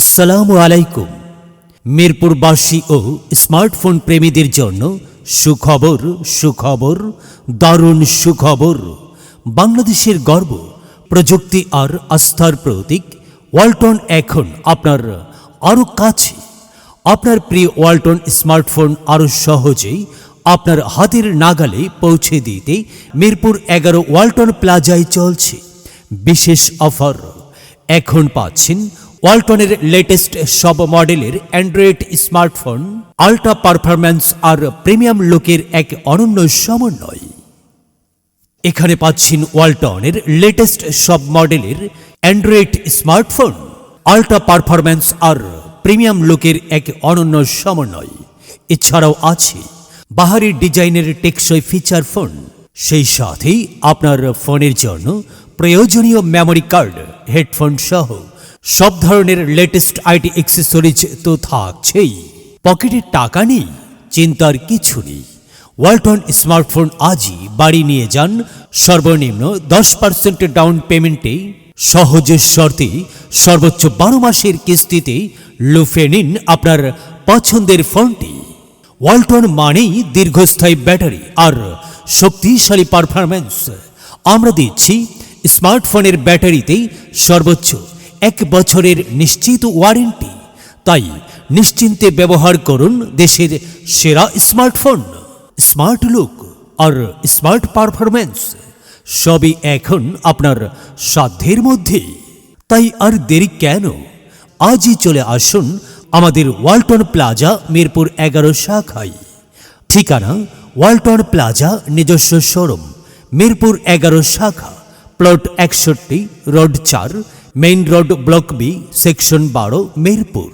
আসসালামু আলাইকুম। মিরপুরবাসী ও স্মার্টফোন প্রেমীদের জন্য সুখবর সুখবর দারুণ সুখবর। বাংলাদেশের গর্ব, প্রযুক্তি আর আস্থার প্রতীক ওয়ালটন এখন আপনার আরও কাছে। আপনার প্রিয় ওয়ালটন স্মার্টফোন আরও সহজেই আপনার হাতের নাগালে পৌঁছে দিতে মিরপুর 11 ওয়ালটন প্লাজায় চলছে বিশেষ অফার। এখন পাচ্ছেন ওয়ালটনের লেটেস্ট সব মডেলের অ্যান্ড্রয়েড স্মার্টফোন আল্ট্রা পারফরম্যান্স আর প্রিমিয়াম লুকের এক অনন্য সমন্বয়। এখানে পাচ্ছেন ওয়ালটনের লেটেস্ট সব মডেলের অ্যান্ড্রয়েড স্মার্টফোন আল্ট্রা পারফরম্যান্স আর প্রিমিয়াম লুকের এক অনন্য সমন্বয়। এছাড়াও আছে বাহারি ডিজাইনের টেকসই ফিচার ফোন, সেই সাথেই আপনার ফোনের জন্য প্রয়োজনীয় মেমোরি কার্ড, হেডফোন সহ সব ধরনের লেটেস্ট আইটি অ্যাক্সেসরিজ তো থাকছেই। পকেটে টাকা নেই, চিন্তার কিছু নেই। ওয়ালটন স্মার্টফোন আজই বাড়ি নিয়ে যান সর্বনিম্ন 10% ডাউন পেমেন্টে, সহজ শর্তে সর্বোচ্চ 12 মাসের কিস্তিতে লুফে নিন আপনার পছন্দের ফোনটি। ওয়ালটন মানেই দীর্ঘস্থায়ী ব্যাটারি আর শক্তিশালী পারফরম্যান্স। আমরা দিচ্ছি স্মার্টফোনের ব্যাটারিতেই সর্বোচ্চ 1 বছরের নিশ্চিত ওয়ারেন্টি। তাই নিশ্চিন্তে ব্যবহার করুন দেশের সেরা স্মার্টফোন। স্মার্ট লুক আর স্মার্ট পারফরম্যান্স সবই এখন আপনার সাধ্যের মধ্যে। তাই আর দেরি কেন, আজই চলে আসুন আমাদের ওয়ালটন প্লাজা মিরপুর 11 শাখায়। ঠিকানা ওয়ালটন প্লাজা নিজস্ব শোরুম, মিরপুর 11 শাখা, plot 61, road 4, main road, block B, section 12, Mirpur.